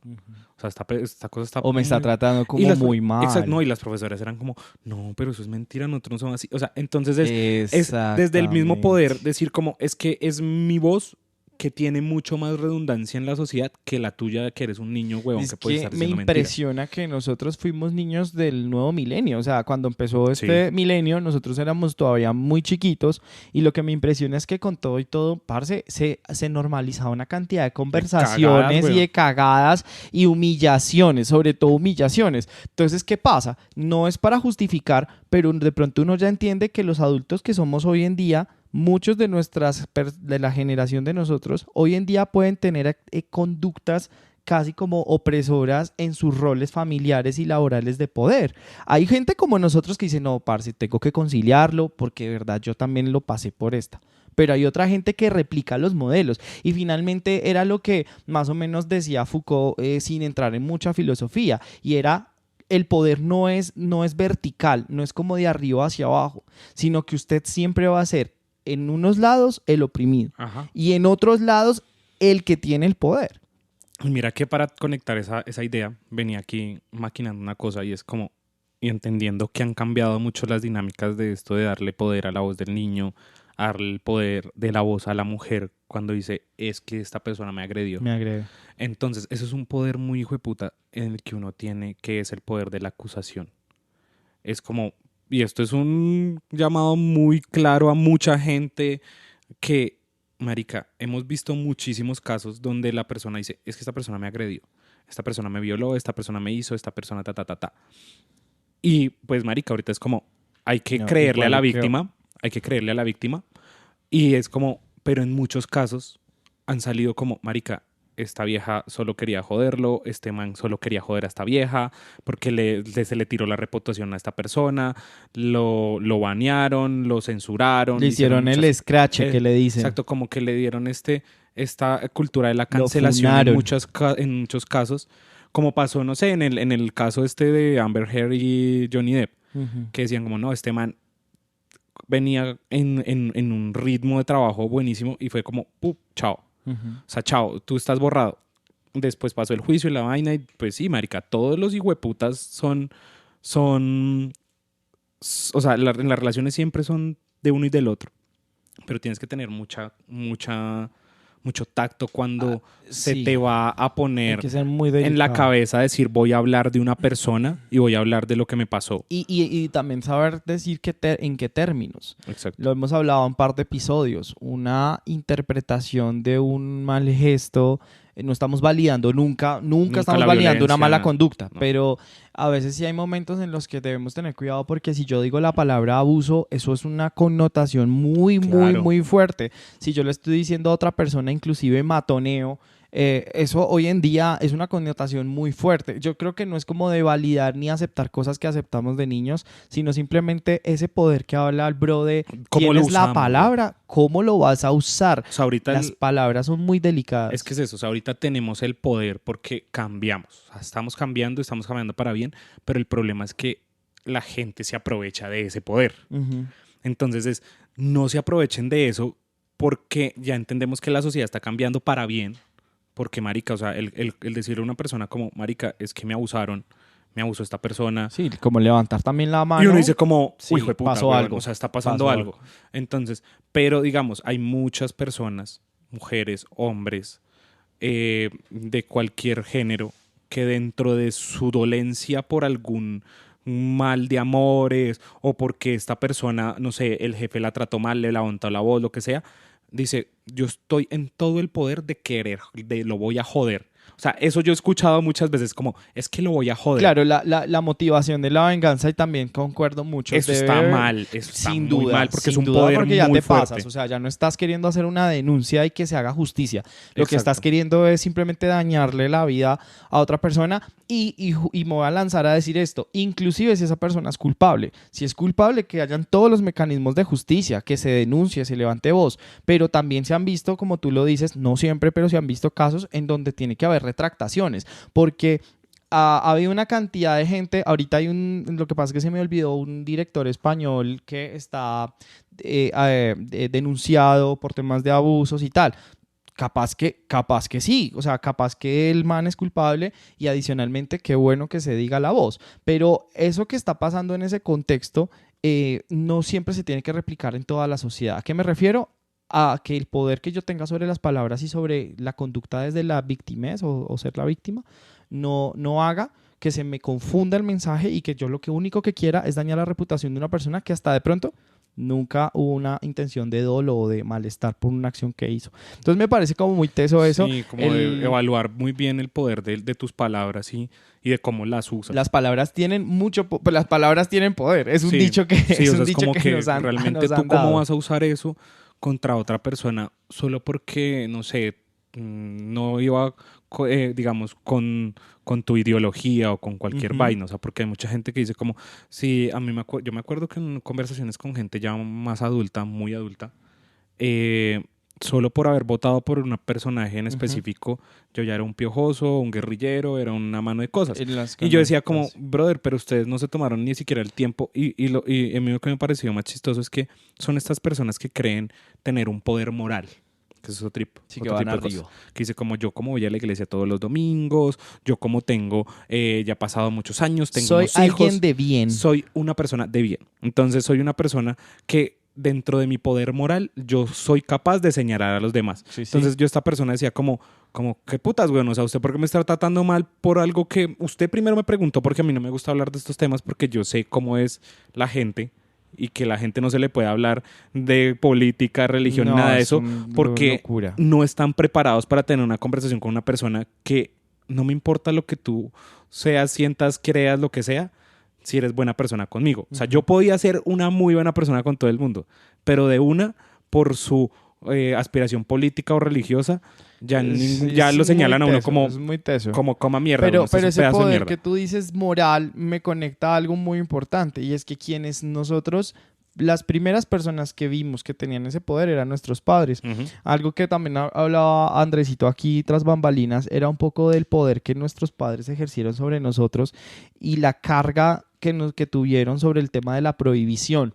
Speaker 2: O sea, esta cosa está
Speaker 1: O me está
Speaker 2: muy...
Speaker 1: tratando
Speaker 2: Y
Speaker 1: como
Speaker 2: las,
Speaker 1: muy
Speaker 2: exacto, no,
Speaker 1: mal.
Speaker 2: y las profesoras eran como, no, pero eso es mentira, nosotros no somos así. O sea, entonces es desde el mismo poder
Speaker 1: Exactamente.
Speaker 2: decir como, es que es mi voz que tiene mucho más redundancia en la sociedad que la tuya, que eres un niño huevón
Speaker 1: Es
Speaker 2: que puede
Speaker 1: que
Speaker 2: estar
Speaker 1: me
Speaker 2: diciendo mentiras.
Speaker 1: impresiona que nosotros fuimos niños del nuevo milenio. O sea, cuando empezó
Speaker 2: Sí,
Speaker 1: este milenio, nosotros éramos todavía muy chiquitos. Y lo que me impresiona es que con todo y todo, parce, se normalizaba una cantidad de
Speaker 2: de cagadas,
Speaker 1: conversaciones y
Speaker 2: weón.
Speaker 1: de cagadas y humillaciones, sobre todo humillaciones. Entonces, ¿qué pasa? No es para justificar, pero de pronto uno ya entiende que los adultos que somos hoy en día, muchos de de la generación de nosotros, hoy en día pueden tener conductas casi como opresoras en sus roles familiares y laborales de poder. Hay gente como nosotros que dice, no, parce, tengo que conciliarlo porque de verdad yo también lo pasé por esta. Pero hay otra gente que replica los modelos. Y finalmente era lo que más o menos decía Foucault, sin entrar en mucha filosofía, y era el poder no es vertical, no es como de arriba hacia abajo, sino que usted siempre va a ser en unos lados el oprimido
Speaker 2: Ajá.
Speaker 1: y en otros lados el que tiene el poder.
Speaker 2: Y mira que para conectar esa idea, venía aquí maquinando una cosa y es como, y entendiendo que han cambiado mucho las dinámicas de esto de darle poder a la voz del niño, darle el poder de la voz a la mujer cuando dice, es que esta persona me agredió.
Speaker 1: Me agrego.
Speaker 2: Entonces, eso es un poder muy hijo de puta en el que uno tiene, que es el poder de la acusación. Es como, y esto es un llamado muy claro a mucha gente que, marica, hemos visto muchísimos casos donde la persona dice, es que esta persona me agredió, esta persona me violó, esta persona me hizo, esta persona ta, ta, ta, ta. Y pues, marica, ahorita es como, hay que
Speaker 1: No,
Speaker 2: creerle a
Speaker 1: igual
Speaker 2: la
Speaker 1: yo creo.
Speaker 2: víctima, hay que creerle a la víctima. Y es como, pero en muchos casos han salido como, marica, esta vieja solo quería joderlo, este man solo quería joder a esta vieja, porque se le tiró la reputación a esta persona, lo banearon, lo censuraron,
Speaker 1: Le
Speaker 2: le hicieron
Speaker 1: hicieron el
Speaker 2: muchas...
Speaker 1: scratch que le dicen.
Speaker 2: exacto, como que le dieron esta cultura de la
Speaker 1: Lo
Speaker 2: cancelación
Speaker 1: funaron.
Speaker 2: en muchos casos, como pasó, no sé, en el caso este de Amber Heard y Johnny Depp,
Speaker 1: Ujú,
Speaker 2: que decían como, no, este man venía en un ritmo de trabajo buenísimo y fue como, ¡pup! Chao.
Speaker 1: ujú.
Speaker 2: O sea, chao, tú estás borrado. Después pasó el juicio y la vaina y pues sí, marica, todos los hijueputas son, o sea, en las relaciones siempre son de uno y del otro, pero tienes que tener mucho tacto
Speaker 1: Ah,
Speaker 2: cuando se
Speaker 1: sí,
Speaker 2: te va a
Speaker 1: hay
Speaker 2: poner
Speaker 1: que ser muy
Speaker 2: en la
Speaker 1: delicado.
Speaker 2: cabeza decir voy a hablar de una persona y voy a hablar de lo que me pasó.
Speaker 1: Y también saber decir en qué términos.
Speaker 2: Exacto.
Speaker 1: Lo hemos hablado en un par de episodios. Una interpretación de un mal gesto, no estamos validando nunca
Speaker 2: Nunca
Speaker 1: estamos
Speaker 2: la
Speaker 1: validando una
Speaker 2: violencia,
Speaker 1: mala
Speaker 2: nada.
Speaker 1: conducta,
Speaker 2: No.
Speaker 1: pero a veces sí hay momentos en los que debemos tener cuidado porque si yo digo la palabra abuso, eso es una connotación
Speaker 2: Claro.
Speaker 1: muy fuerte. Si yo le estoy diciendo a otra persona, inclusive matoneo, eso hoy en día es una connotación muy fuerte. Yo creo que no es como de validar ni aceptar cosas que aceptamos de niños, sino simplemente ese poder que habla el bro de
Speaker 2: ¿Cómo lo
Speaker 1: tienes la
Speaker 2: usamos, güey?
Speaker 1: palabra, ¿cómo lo vas a usar?
Speaker 2: O sea, ahorita
Speaker 1: Las palabras son muy
Speaker 2: es
Speaker 1: delicadas.
Speaker 2: que es eso, o sea, ahorita tenemos el poder porque cambiamos. O sea, estamos cambiando para bien, pero el problema es que la gente se aprovecha de ese poder.
Speaker 1: Ujú.
Speaker 2: Entonces no se aprovechen de eso porque ya entendemos que la sociedad está cambiando para bien. Porque, marica, o sea, el decirle a una persona como, marica, es que me abusaron, me abusó esta persona.
Speaker 1: Sí, como levantar también la mano.
Speaker 2: Y uno dice como,
Speaker 1: sí,
Speaker 2: uy, hijo de puta,
Speaker 1: pasó
Speaker 2: weón,
Speaker 1: algo.
Speaker 2: o sea, está pasando algo. Entonces, pero digamos, hay muchas personas, mujeres, hombres, de cualquier género, que dentro de su dolencia por algún mal de amores o porque esta persona, no sé, el jefe la trató mal, le levantó la voz, lo que sea, dice, yo estoy en todo el poder de querer, de lo voy a joder. O sea, eso yo he escuchado muchas veces como, es que lo voy a joder.
Speaker 1: Claro, la motivación de la venganza, y también concuerdo mucho.
Speaker 2: Eso está mal, eso está
Speaker 1: sin
Speaker 2: muy
Speaker 1: duda,
Speaker 2: mal porque es
Speaker 1: sin
Speaker 2: un
Speaker 1: duda,
Speaker 2: poder
Speaker 1: porque ya
Speaker 2: muy
Speaker 1: te
Speaker 2: fuerte.
Speaker 1: pasas. O sea, ya no estás queriendo hacer una denuncia y que se haga justicia. Lo que
Speaker 2: Exacto.
Speaker 1: estás queriendo es simplemente dañarle la vida a otra persona. Y me voy a lanzar a decir esto, inclusive si esa persona es culpable. Si es culpable, que hayan todos los mecanismos de justicia, que se denuncie, se levante voz. Pero también se han visto, como tú lo dices, no siempre, pero se han visto casos en donde tiene que haber retractaciones. Porque ha habido una cantidad de gente. Ahorita lo que pasa es que se me olvidó un director español que está denunciado por temas de abusos y tal. Capaz que sí, o sea, capaz que el man es culpable, y adicionalmente qué bueno que se diga la voz, pero eso que está pasando en ese contexto no siempre se tiene que replicar en toda la sociedad. ¿A qué me refiero? A que el poder que yo tenga sobre las palabras y sobre la conducta desde la victimez o ser la víctima no haga que se me confunda el mensaje y que yo lo que único que quiera es dañar la reputación de una persona que hasta de pronto nunca hubo una intención de dolo o de malestar por una acción que hizo. Entonces me parece como muy teso eso.
Speaker 2: Sí, como de evaluar muy bien el poder de tus palabras y de cómo las usas.
Speaker 1: Las palabras tienen las palabras tienen poder. Es un
Speaker 2: Sí,
Speaker 1: dicho que,
Speaker 2: sí,
Speaker 1: es
Speaker 2: o sea,
Speaker 1: un
Speaker 2: es
Speaker 1: dicho
Speaker 2: como
Speaker 1: que
Speaker 2: que
Speaker 1: nos han,
Speaker 2: realmente
Speaker 1: nos
Speaker 2: tú
Speaker 1: han
Speaker 2: cómo
Speaker 1: dado.
Speaker 2: vas a usar eso contra otra persona solo porque, no sé, no iba, digamos, con tu ideología o con cualquier vaina. O sea, porque hay mucha gente que dice como, sí, a mí yo me acuerdo que en conversaciones con gente ya más adulta, muy adulta, solo por haber votado por un personaje en específico, yo ya era un piojoso, un guerrillero, era una mano de cosas. Y yo decía como, brother, pero ustedes no se tomaron ni siquiera el tiempo. Y a mí lo que me pareció más chistoso es que son estas personas que creen tener un poder moral. Que es otro tipo,
Speaker 1: Sí, que
Speaker 2: otro
Speaker 1: van
Speaker 2: tipo de
Speaker 1: arriba.
Speaker 2: cosas. Que dice como yo como voy a la iglesia todos los domingos, yo como tengo ya pasado muchos años, tengo
Speaker 1: Soy
Speaker 2: unos hijos.
Speaker 1: alguien de bien.
Speaker 2: Soy una persona de bien. Entonces soy una persona que dentro de mi poder moral yo soy capaz de señalar a los demás.
Speaker 1: Sí, sí.
Speaker 2: Entonces yo esta persona decía como qué putas, güey, o sea, ¿usted por qué me está tratando mal por algo que usted primero me preguntó? Porque a mí no me gusta hablar de estos temas porque yo sé cómo es la gente y que la gente no se le puede hablar de política, religión,
Speaker 1: No,
Speaker 2: nada de
Speaker 1: es
Speaker 2: eso, porque
Speaker 1: locura.
Speaker 2: no están preparados para tener una conversación con una persona que no me importa lo que tú seas, sientas, creas, lo que sea, si eres buena persona conmigo. O sea, yo podía ser una muy buena persona con todo el mundo, pero de una, por su aspiración política o religiosa, ya lo señalan a uno como,
Speaker 1: es muy teso.
Speaker 2: como coma mierda.
Speaker 1: Pero
Speaker 2: es un
Speaker 1: ese
Speaker 2: pedazo de
Speaker 1: poder
Speaker 2: mierda.
Speaker 1: que tú dices moral me conecta a algo muy importante, y es que quienes nosotros, las primeras personas que vimos que tenían ese poder eran nuestros padres. Algo que también hablaba Andresito aquí tras bambalinas era un poco del poder que nuestros padres ejercieron sobre nosotros y la carga que tuvieron sobre el tema de la prohibición.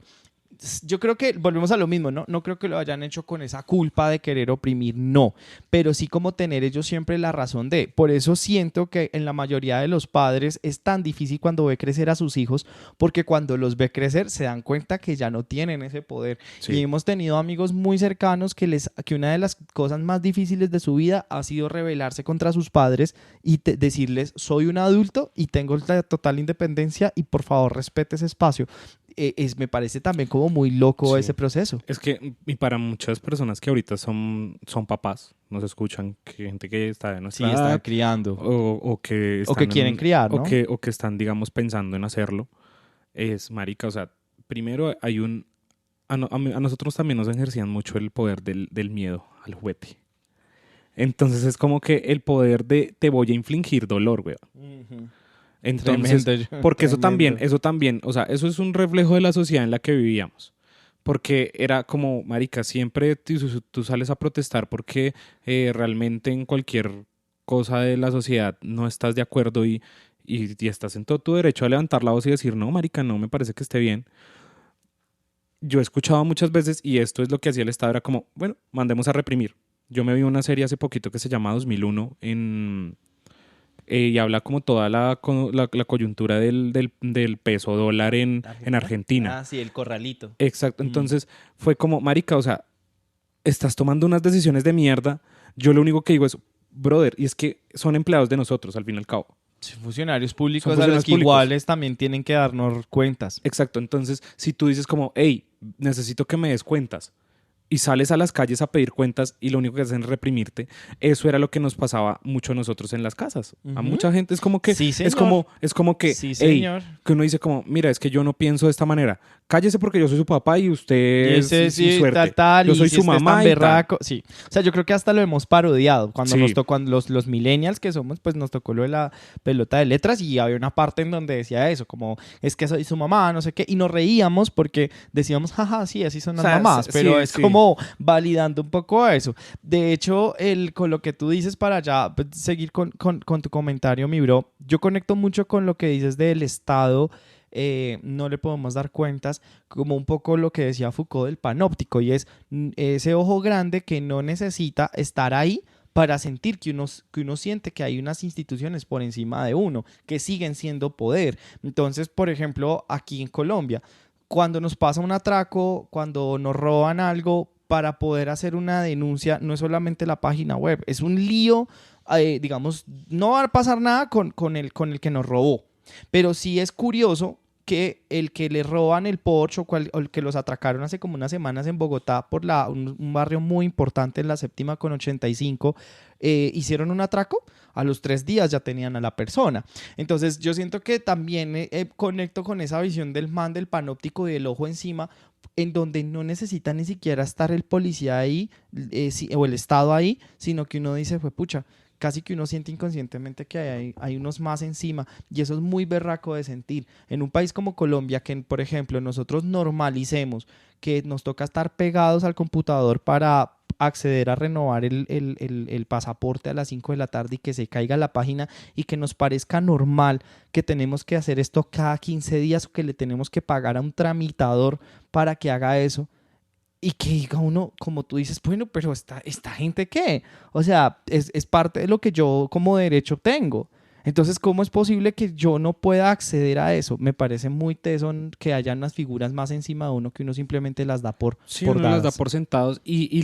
Speaker 1: Yo creo que volvemos a lo mismo, ¿no? No creo que lo hayan hecho con esa culpa de querer oprimir, no. Pero sí como tener ellos siempre la razón de. Por eso siento que en la mayoría de los padres es tan difícil cuando ve crecer a sus hijos, porque cuando los ve crecer se dan cuenta que ya no tienen ese poder.
Speaker 2: Sí.
Speaker 1: Y hemos tenido amigos muy cercanos que una de las cosas más difíciles de su vida ha sido rebelarse contra sus padres y decirles, soy un adulto y tengo la total independencia y por favor respete ese espacio. Me parece también como muy loco
Speaker 2: Sí.
Speaker 1: ese proceso.
Speaker 2: Es que, y para muchas personas que ahorita son papás, nos escuchan, gente que está de nuestra edad,
Speaker 1: están criando.
Speaker 2: o que
Speaker 1: O que quieren criar, ¿no?
Speaker 2: O que están, digamos, pensando en hacerlo, es marica, o sea, primero hay a nosotros también nos ejercían mucho el poder del miedo al juguete. Entonces es como que el poder de te voy a infligir dolor, güey. Entonces,
Speaker 1: Tremendo,
Speaker 2: porque eso
Speaker 1: tremendo.
Speaker 2: también, o sea, eso es un reflejo de la sociedad en la que vivíamos. Porque era como, marica, siempre tú sales a protestar porque realmente en cualquier cosa de la sociedad no estás de acuerdo y estás en todo tu derecho a levantar la voz y decir, no, marica, no me parece que esté bien. Yo he escuchado muchas veces, y esto es lo que hacía el Estado, era como, bueno, mandemos a reprimir. Yo me vi una serie hace poquito que se llama 2001 y habla como toda la coyuntura del peso dólar en Argentina.
Speaker 1: Ah, sí, el corralito.
Speaker 2: Exacto, entonces fue como, marica, o sea, estás tomando unas decisiones de mierda. Yo lo único que digo es, brother, y es que son empleados de nosotros, al fin y al cabo.
Speaker 1: Sí, funcionarios públicos
Speaker 2: Son
Speaker 1: a los
Speaker 2: funcionarios
Speaker 1: que
Speaker 2: públicos.
Speaker 1: iguales también tienen que darnos cuentas.
Speaker 2: Exacto, entonces si tú dices como, hey, necesito que me des cuentas y sales a las calles a pedir cuentas y lo único que hacen es reprimirte, eso era lo que nos pasaba mucho a nosotros en las casas. A mucha gente es como que,
Speaker 1: Sí, señor.
Speaker 2: es como que,
Speaker 1: Sí,
Speaker 2: hey,
Speaker 1: señor.
Speaker 2: que uno dice como, mira, es que yo no pienso de esta manera. Cállese porque yo soy su papá y usted
Speaker 1: Y ese
Speaker 2: es
Speaker 1: sí,
Speaker 2: su suerte.
Speaker 1: tal,
Speaker 2: Yo
Speaker 1: y
Speaker 2: soy
Speaker 1: si
Speaker 2: su
Speaker 1: este es
Speaker 2: mamá
Speaker 1: tan
Speaker 2: y tal.
Speaker 1: berraco. Sí. O sea, yo creo que hasta lo hemos parodiado. Cuando
Speaker 2: Sí.
Speaker 1: nos tocó, los millennials que somos, pues nos tocó lo de la pelota de letras y había una parte en donde decía eso, como, es que soy su mamá, no sé qué. Y nos reíamos porque decíamos, jaja, sí, así son
Speaker 2: O
Speaker 1: las
Speaker 2: sea,
Speaker 1: mamás.
Speaker 2: sí,
Speaker 1: Pero es
Speaker 2: sí.
Speaker 1: como validando un poco eso. De hecho, con lo que tú dices para ya pues, seguir con tu comentario, mi bro, yo conecto mucho con lo que dices del Estado. No le podemos dar cuentas, como un poco lo que decía Foucault del panóptico, y es ese ojo grande que no necesita estar ahí para sentir que uno siente que hay unas instituciones por encima de uno, que siguen siendo poder. Entonces, por ejemplo, aquí en Colombia, cuando nos pasa un atraco, cuando nos roban algo, para poder hacer una denuncia, no es solamente la página web, es un lío, digamos, no va a pasar nada con el que nos robó, pero sí es curioso que el que le roban el Porsche o el que los atracaron hace como unas semanas en Bogotá por un barrio muy importante en la séptima con 85, hicieron un atraco, a los 3 días ya tenían a la persona. Entonces yo siento que también conecto con esa visión del man del panóptico y del ojo encima, en donde no necesita ni siquiera estar el policía ahí o el Estado ahí, sino que uno dice, fue pucha, casi que uno siente inconscientemente que hay unos más encima, y eso es muy berraco de sentir. En un país como Colombia, que por ejemplo nosotros normalicemos que nos toca estar pegados al computador para acceder a renovar el pasaporte a las 5 de la tarde y que se caiga la página y que nos parezca normal que tenemos que hacer esto cada 15 días o que le tenemos que pagar a un tramitador para que haga eso. Y que diga uno, como tú dices, bueno, pero ¿esta gente qué? O sea, es parte de lo que yo como derecho tengo. Entonces, ¿cómo es posible que yo no pueda acceder a eso? Me parece muy teso que haya unas figuras más encima de uno que uno simplemente las da por
Speaker 2: Uno las da
Speaker 1: dadas.
Speaker 2: por sentados y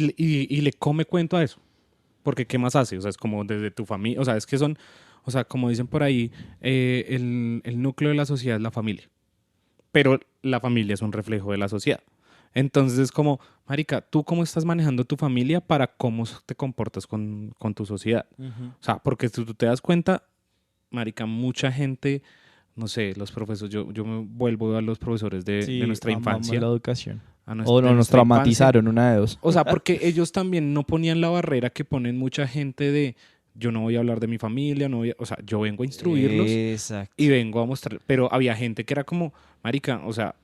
Speaker 2: le come cuento a eso. Porque ¿qué más hace? O sea, es como desde tu familia. O sea, es que son, o sea, como dicen por ahí, el núcleo de la sociedad es la familia. Pero la familia es un reflejo de la sociedad. Entonces es como, marica, ¿tú cómo estás manejando tu familia para cómo te comportas con tu sociedad? O sea, porque tú te das cuenta, marica, mucha gente, no sé, los profesores, yo me vuelvo a los profesores de nuestra infancia.
Speaker 1: La educación.
Speaker 2: A
Speaker 1: O
Speaker 2: de
Speaker 1: no, nos
Speaker 2: nuestra
Speaker 1: traumatizaron, una de dos.
Speaker 2: o sea, porque ellos también no ponían la barrera que ponen mucha gente de yo no voy a hablar de mi familia, o sea, yo vengo a instruirlos
Speaker 1: Exacto.
Speaker 2: y vengo a mostrar, pero había gente que era como, marica, o sea,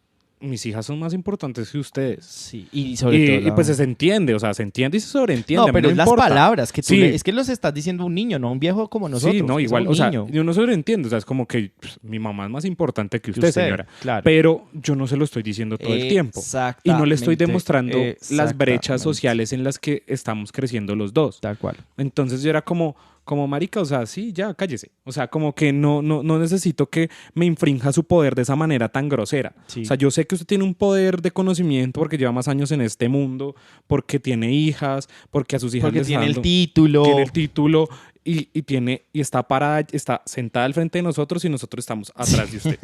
Speaker 2: mis hijas son más importantes que ustedes.
Speaker 1: Sí, y sobre todo
Speaker 2: Y pues se entiende, o sea, se entiende y se sobreentiende.
Speaker 1: No,
Speaker 2: a mí
Speaker 1: pero es las
Speaker 2: importa.
Speaker 1: palabras que
Speaker 2: Sí.
Speaker 1: es que los estás diciendo un niño, no un viejo como nosotros.
Speaker 2: Sí, no,
Speaker 1: que
Speaker 2: igual,
Speaker 1: es
Speaker 2: o
Speaker 1: un
Speaker 2: sea,
Speaker 1: niño.
Speaker 2: yo no sobreentiendo, o sea, es como que pues, mi mamá es más importante que usted, señora.
Speaker 1: Claro.
Speaker 2: Pero yo no se lo estoy diciendo todo el tiempo. Y no le estoy demostrando las brechas sociales en las que estamos creciendo los dos.
Speaker 1: Tal cual.
Speaker 2: Entonces yo era como marica, o sea, sí, ya, cállese. O sea, como que no necesito que me infrinja su poder de esa manera tan grosera.
Speaker 1: Sí.
Speaker 2: O sea, yo sé que usted tiene un poder de conocimiento porque lleva más años en este mundo, porque tiene hijas, porque a sus hijas
Speaker 1: Porque
Speaker 2: les
Speaker 1: tiene
Speaker 2: está
Speaker 1: el
Speaker 2: dando-
Speaker 1: título.
Speaker 2: tiene el título y está parada, está sentada al frente de nosotros y nosotros estamos atrás de usted.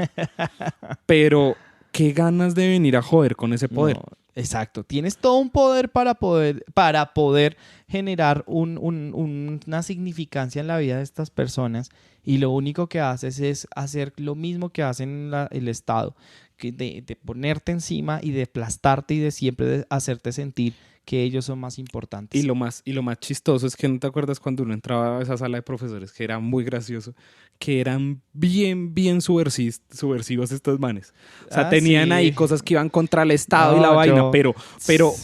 Speaker 2: Pero qué ganas de venir a joder con ese poder.
Speaker 1: No, exacto. Tienes todo un poder para poder generar una significancia en la vida de estas personas, y lo único que haces es hacer lo mismo que hacen el Estado, de ponerte encima y de aplastarte y de siempre hacerte sentir que ellos son más importantes.
Speaker 2: Y lo más chistoso es que no te acuerdas cuando uno entraba a esa sala de profesores, que era muy gracioso, que eran bien subversivos estos manes. O sea, tenían
Speaker 1: sí.
Speaker 2: ahí cosas que iban contra el Estado
Speaker 1: No,
Speaker 2: y la vaina, pero,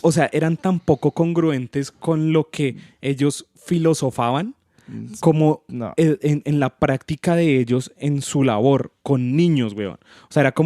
Speaker 2: o sea, eran tan poco congruentes con lo que ellos filosofaban como
Speaker 1: No.
Speaker 2: en la práctica de ellos en su labor con niños, weón. O sea, era como